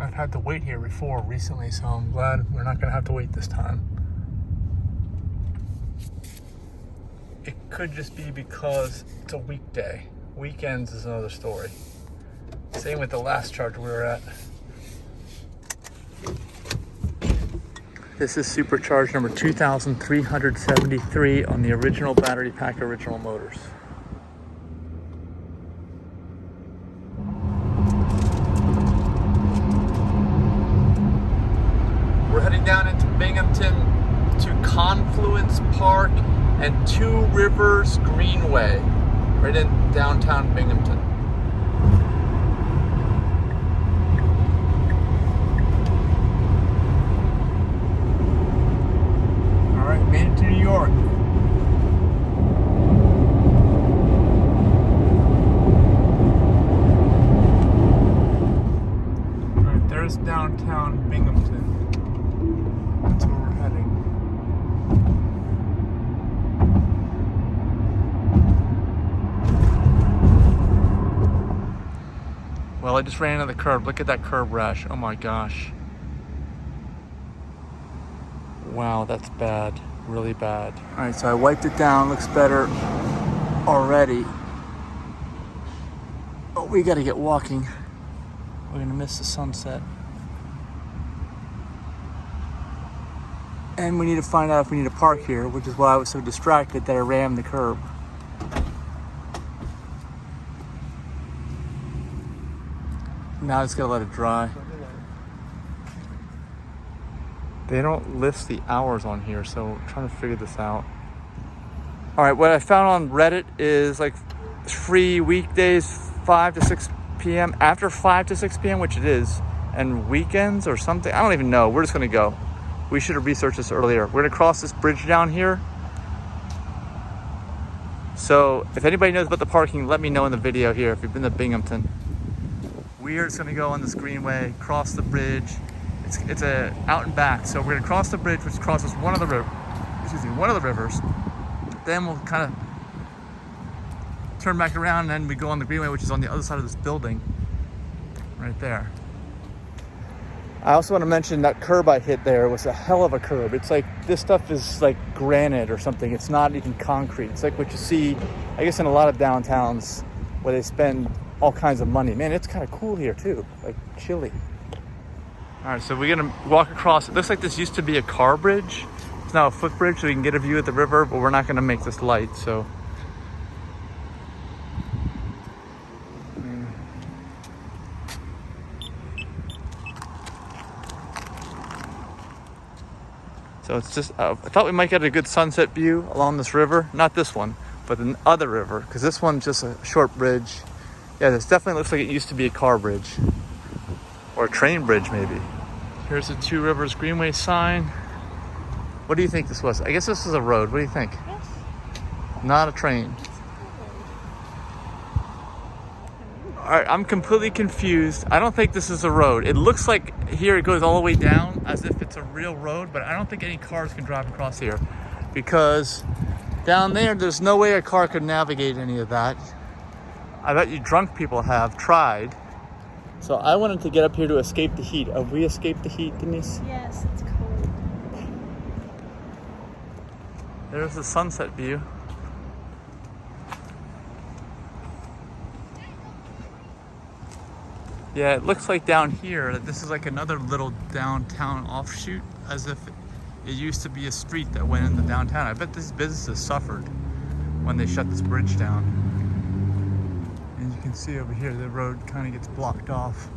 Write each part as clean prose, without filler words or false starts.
I've had to wait here before recently, so I'm glad we're not going to have to wait this time. It could just be because it's a weekday. Weekends is another story. Same with the last charge we were at. This is supercharge number 2373 on the original battery pack, original motors. We're heading down into Binghamton to Confluence Park and Two Rivers Greenway, right in downtown Binghamton. All right, made it to New York. All right, there's downtown Binghamton. That's where we're heading. Well, I just ran into the curb. Look at that curb rash. Oh my gosh. Wow, that's bad. Really bad. All right, so I wiped it down. Looks better already. Oh, we gotta get walking. We're gonna miss the sunset. And we need to find out if we need to park here, which is why I was so distracted that I rammed the curb. Now I just gotta let it dry. They don't list the hours on here, so I'm trying to figure this out. All right, what I found on Reddit is like free weekdays 5 to 6 p.m. After 5 to 6 p.m., which it is, and weekends or something. I don't even know. We're just gonna go. We should have researched this earlier. We're gonna cross this bridge down here. So if anybody knows about the parking, let me know in the video here if you've been to Binghamton. We are just gonna go on this greenway, cross the bridge. It's a out and back, so we're gonna cross the bridge, which crosses one of the rivers. Then we'll kind of turn back around, and then we go on the greenway, which is on the other side of this building, right there. I also want to mention that curb I hit there was a hell of a curb. It's like, this stuff is like granite or something. It's not even concrete. It's like what you see, I guess, in a lot of downtowns where they spend all kinds of money. Man, it's kind of cool here too, like chilly. All right, so we're gonna walk across. It looks like this used to be a car bridge. It's now a footbridge, so we can get a view of the river, but we're not gonna make this light, so. So it's just, I thought we might get a good sunset view along this river. Not this one, but the other river, because this one's just a short bridge. Yeah, this definitely looks like it used to be a car bridge. Or a train bridge, maybe. Here's the Two Rivers Greenway sign. What do you think this was? I guess this is a road. What do you think? Yes. Not a train. All right, I'm completely confused. I don't think this is a road. It looks like here it goes all the way down as if it's a real road, but I don't think any cars can drive across here because down there, there's no way a car could navigate any of that. I bet you drunk people have tried. So I wanted to get up here to escape the heat. Have we escaped the heat, Denise? Yes, it's cold. There's the sunset view. Yeah, it looks like down here that this is like another little downtown offshoot, as if it used to be a street that went into downtown. I bet these businesses suffered when they shut this bridge down. And you can see over here, the road kind of gets blocked off.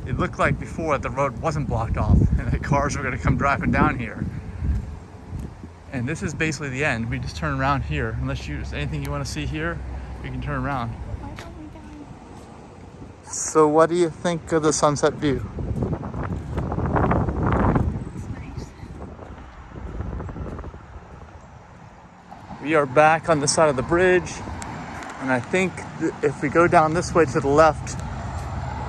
It looked like before the road wasn't blocked off and the cars were gonna come driving down here. And this is basically the end. We just turn around here. Unless there's anything you wanna see here, we can turn around. Why don't we go? So what do you think of the sunset view? It's nice. We are back on the side of the bridge. And I think if we go down this way to the left,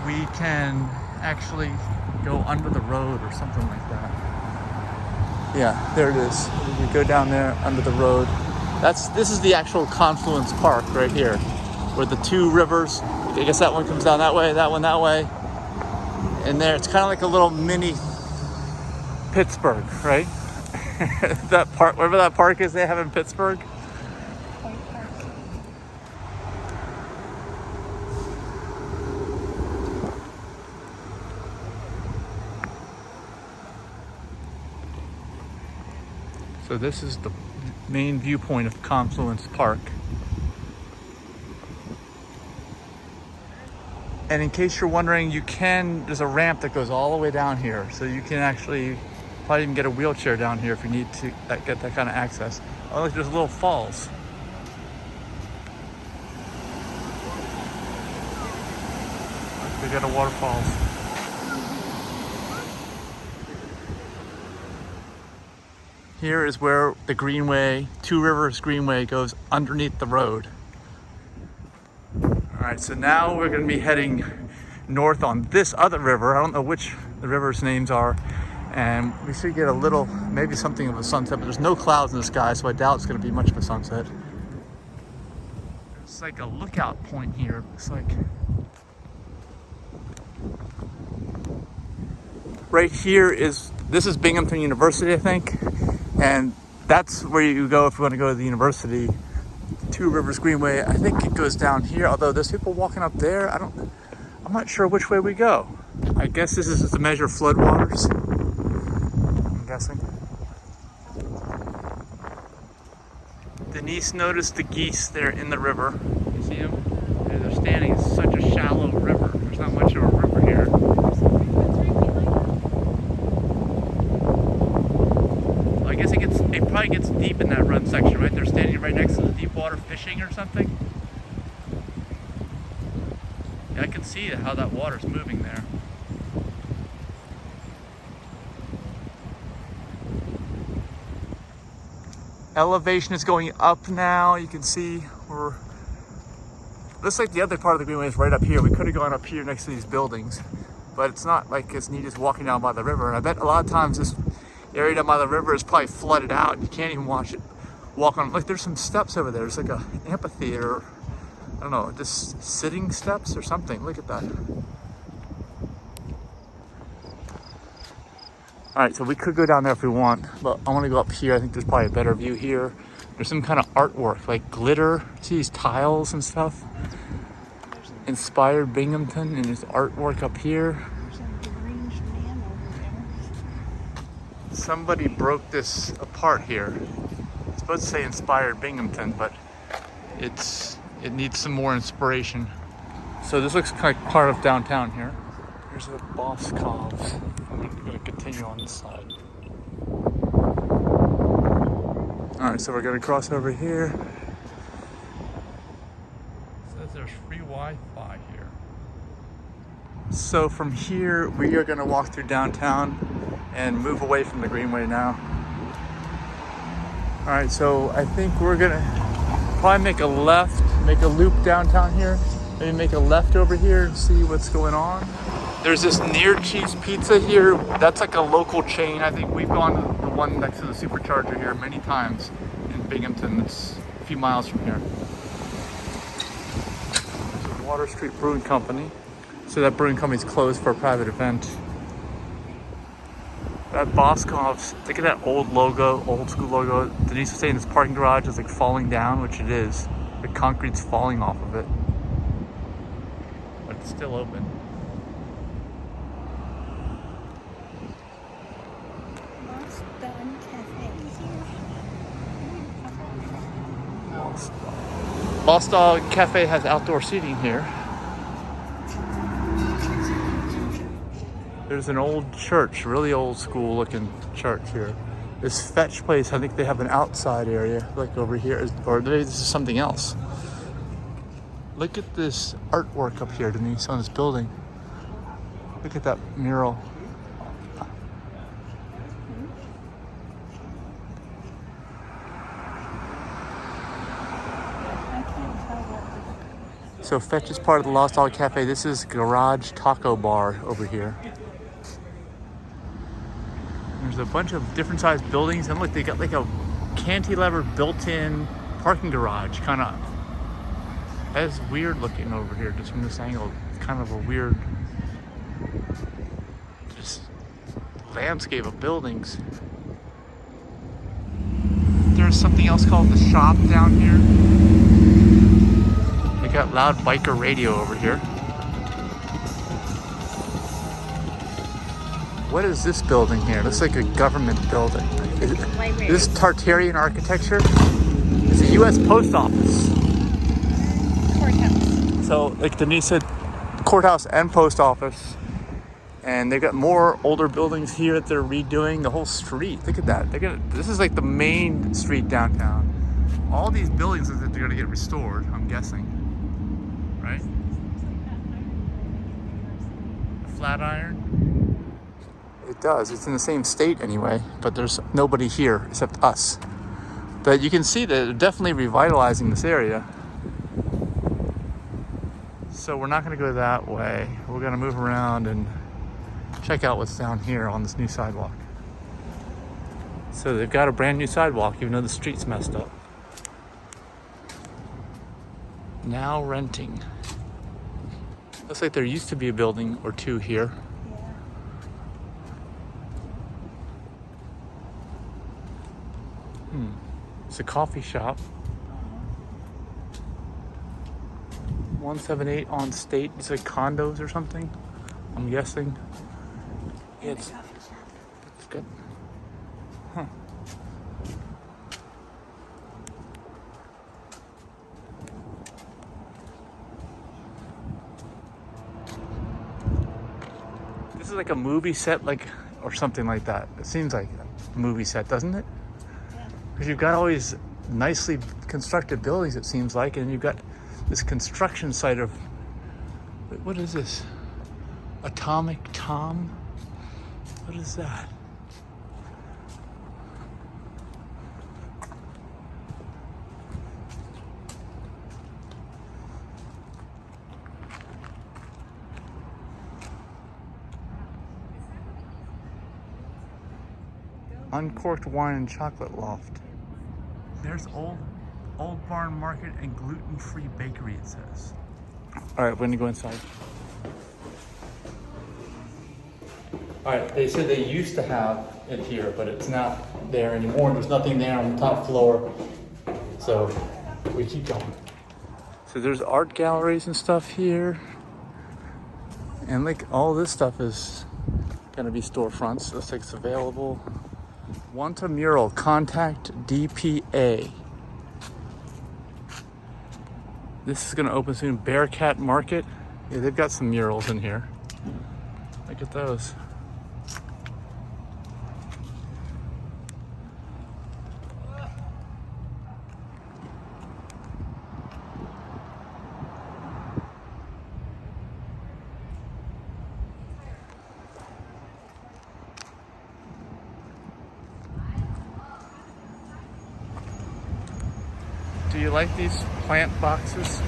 we can actually go under the road or something like that. Yeah, there it is. We go down there under the road. This is the actual Confluence Park right here, where the two rivers, I guess that one comes down that way, that one that way. And there, it's kind of like a little mini Pittsburgh, right? That park, wherever that park is they have in Pittsburgh. Point Park. So this is the main viewpoint of Confluence Park. And in case you're wondering, there's a ramp that goes all the way down here. So you can actually probably even get a wheelchair down here if you need to get that kind of access. Oh, look, there's little falls. They got a waterfalls. Here is where the Greenway, Two Rivers Greenway, goes underneath the road. All right, so now we're gonna be heading north on this other river. I don't know which the river's names are. And we should get a little, maybe something of a sunset, but there's no clouds in the sky, so I doubt it's gonna be much of a sunset. There's like a lookout point here, it looks like. Right here this is Binghamton University, I think. And that's where you go if you want to go to the university. Two Rivers Greenway, I think it goes down here, although there's people walking up there. I'm not sure which way we go. I guess this is to measure floodwaters, I'm guessing. Denise noticed the geese there in the river. You see them? They're standing in such a shallow river. There's not much of a river here. I guess it probably gets deep in that run section, right? They're standing right next to the deep water fishing or something. Yeah, I can see how that water's moving there. Elevation is going up now. You can see looks like the other part of the Greenway is right up here. We could have gone up here next to these buildings, but it's not like as neat as walking down by the river. And I bet a lot of times this area down by the river is probably flooded out. You can't even walk on. Like there's some steps over there. It's like a amphitheater. I don't know, just sitting steps or something. Look at that. All right, so we could go down there if we want, but I want to go up here. I think there's probably a better view here. There's some kind of artwork, like glitter. See these tiles and stuff? Inspired Binghamton, and there's artwork up here. There's a deranged man over there. Somebody broke this apart here. It's supposed to say Inspired Binghamton, but it needs some more inspiration. So this looks like part of downtown here. Here's a Boscov's. I'm going to continue on this side. All right, so we're going to cross over here. It says there's free Wi-Fi here. So from here, we are going to walk through downtown and move away from the Greenway now. All right, so I think we're going to probably make a left, make a loop downtown here. Maybe make a left over here and see what's going on. There's this Near Cheese Pizza here. That's like a local chain. I think we've gone to the one next to the supercharger here many times in Binghamton. It's a few miles from here. There's a Water Street Brewing Company. So that brewing company's closed for a private event. That Boscov's, look at that old logo, old school logo. Denise was saying this parking garage is like falling down, which it is. The concrete's falling off of it. But it's still open. Lost Dog Cafe has outdoor seating here. There's an old church, really old school looking church here. This Fetch place, I think they have an outside area, like over here, or maybe this is something else. Look at this artwork up here, Denise, on this building. Look at that mural. So Fetch is part of the Lost Dog Cafe. This is Garage Taco Bar over here. There's a bunch of different sized buildings, and look, they got like a cantilever built-in parking garage, kind of. That is weird looking over here, just from this angle. It's kind of a weird landscape of buildings. There's something else called the shop down here. They got loud biker radio over here. What is this building here? Looks like a government building. Is this Tartarian architecture? It's a U.S. post office. Courthouse. So, like Denise said, courthouse and post office. And they've got more older buildings here that they're redoing. The whole street. Look at that. This is like the main street downtown. All these buildings that they're gonna get restored, I'm guessing. Right? Flatiron? It does. It's in the same state anyway, but there's nobody here except us. But you can see that they're definitely revitalizing this area. So we're not gonna go that way. We're gonna move around and check out what's down here on this new sidewalk. So they've got a brand new sidewalk, even though the street's messed up. Now renting. Looks like there used to be a building or two here. It's a coffee shop. 178 on State. It's like condos or something, I'm guessing. Yeah, it's good. Huh. This is like a movie set, like, or something like that. It seems like a movie set, doesn't it? Because you've got all these nicely constructed buildings, it seems like, and you've got this construction site of, what is this? Atomic Tom? What is that? Uncorked wine and chocolate loft. There's old barn market and gluten-free bakery, it says. All right, we're gonna go inside. All right, they said they used to have it here, but it's not there anymore. There's nothing there on the top floor. So we keep going. So there's art galleries and stuff here. And like all this stuff is gonna be storefronts. Looks like it's available. Want a mural, contact DPA. This is gonna open soon. Bearcat Market. Yeah, they've got some murals in here. Look at those. Do you like these plant boxes?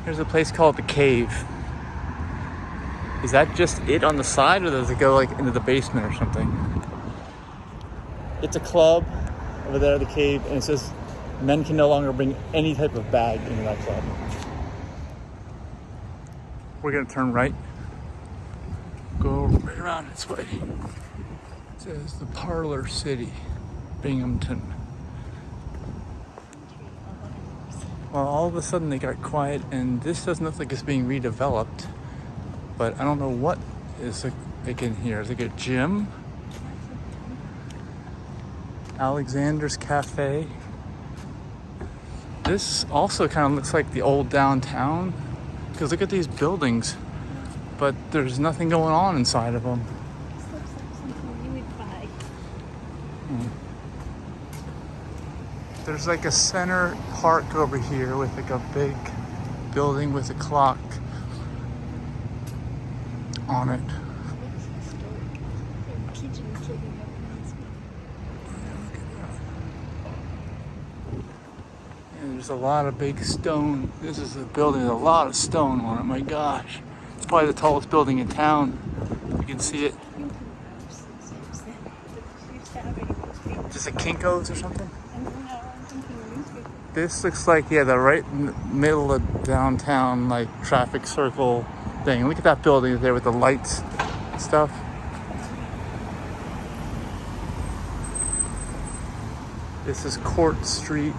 There's a place called The Cave. Is that just it on the side, or does it go like into the basement or something? It's a club over there, The Cave, and it says men can no longer bring any type of bag into that club. We're gonna turn right. Go right around this way. It says the Parlor City, Binghamton. Well, all of a sudden they got quiet, and this doesn't look like it's being redeveloped, but I don't know what is like in here. Is it like a gym? Alexander's Cafe. This also kind of looks like the old downtown, because look at these buildings, but there's nothing going on inside of them. This looks like something you would buy. There's like a center park over here with like a big building with a clock on it. And there's a lot of big stone. This is a building with a lot of stone on it. My gosh. It's probably the tallest building in town. You can see it. Is it Kinko's or something? This looks like, yeah, the right in the middle of downtown, like traffic circle thing. Look at that building there with the lights and stuff. This is Court Street.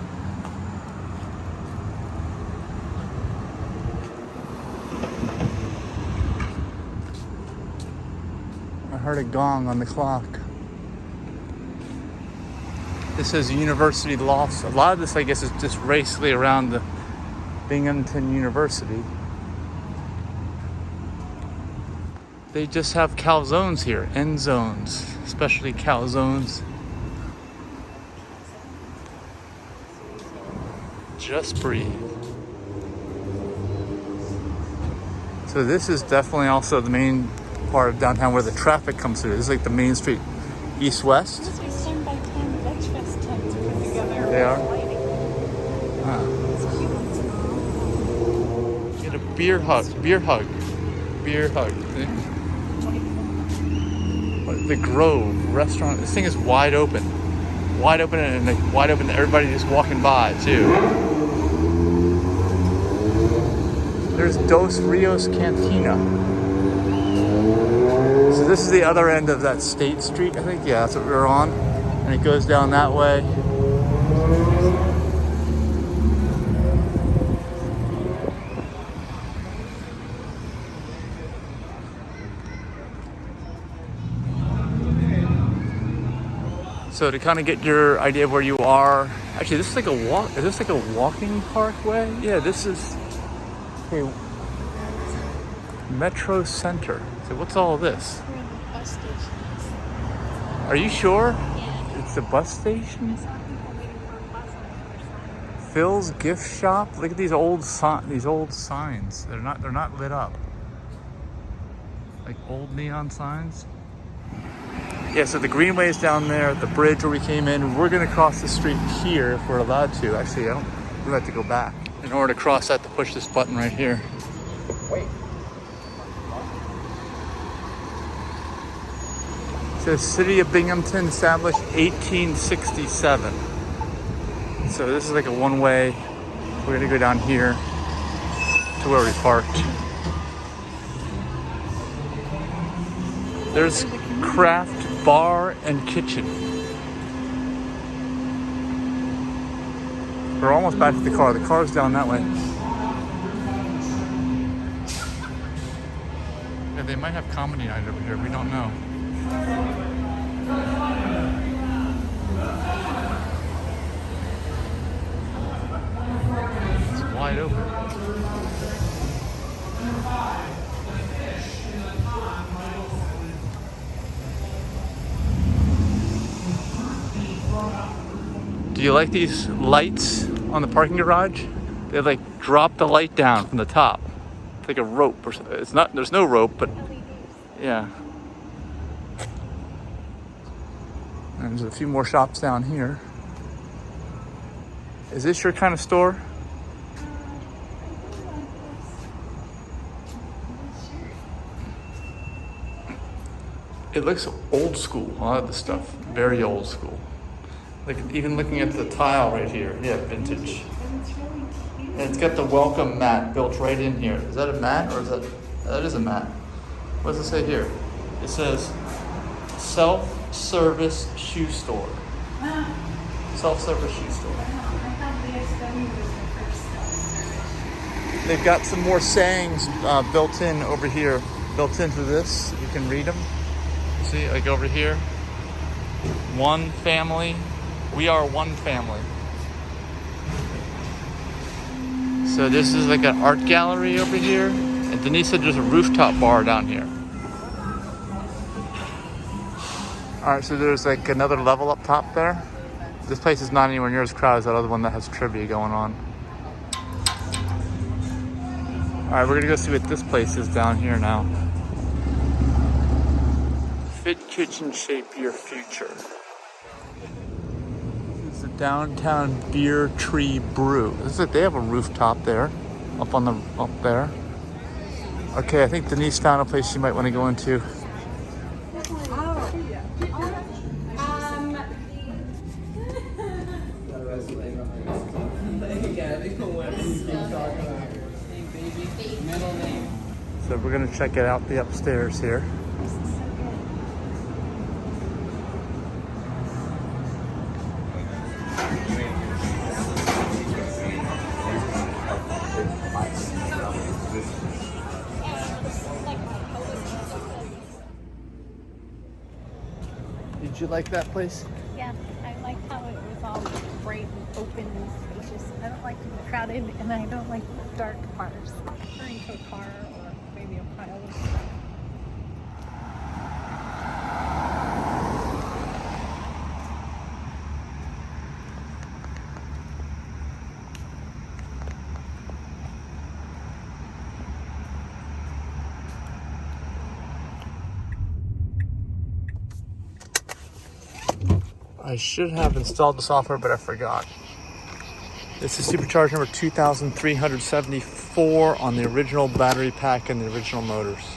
I heard a gong on the clock. This is University Lofts. A lot of this, I guess, is just basically around the Binghamton University. They just have calzones here, end zones, especially calzones. Just breathe. So this is definitely also the main part of downtown where the traffic comes through. This is like the main street, east-west. Must be 10 by 10 Veg Fest tents put together. They are? Lighting. It's cute. Get a beer hug. See? The Grove restaurant. This thing is wide open. Wide open and like wide open to everybody just walking by too. There's Dos Rios Cantina. So this is the other end of that State Street, I think. Yeah, that's what we were on. And it goes down that way. So to kind of get your idea of where you are, actually this is like a walk. Is this like a walking parkway? Yeah, this is. Okay, Metro Center. So what's all of this? We're in the bus station. Are you sure? Yeah. It's the bus station? I saw people waiting for a bus on the other side. Phil's gift shop. Look at these old signs. They're not lit up. Like old neon signs. Yeah, so the greenway is down there, the bridge where we came in. We're gonna cross the street here if we're allowed to. Actually, we have to go back. In order to cross, I have to push this button right here. Wait. It says City of Binghamton, established 1867. So this is like a one-way. We're gonna go down here to where we parked. There's Craft Bar and Kitchen. We're almost back to the car. The car's down that way. Yeah, they might have comedy night over here. We don't know. It's wide open. Do you like these lights on the parking garage? They like drop the light down from the top. It's like a rope or something. It's not, there's no rope, but yeah. And there's a few more shops down here. Is this your kind of store? It looks old school, a lot of the stuff. Very old school. Like even looking at the tile right here, yeah, vintage. And it's got the welcome mat built right in here. Is that a mat or is that is a mat? What does it say here? It says self-service shoe store. Self-service shoe store. They've got some more sayings built in over here, built into this. You can read them. See, like over here. One family. We are one family. So this is like an art gallery over here. And Denise said there's a rooftop bar down here. All right, so there's like another level up top there. This place is not anywhere near as crowded as that other one that has trivia going on. All right, we're gonna go see what this place is down here now. Fit Kitchen, shape your future. This is the Downtown Beer Tree Brew. This is like they have a rooftop there, up there. Okay, I think Denise found a place she might want to go into. So we're gonna check it out the upstairs here. Did you like that place? Yeah, I liked how it was all bright and open and spacious. I don't like to be crowded, and I don't like dark bars. Or into a car, or maybe a pile of stuff. I should have installed the software, but I forgot. This is supercharger number 2374 on the original battery pack and the original motors.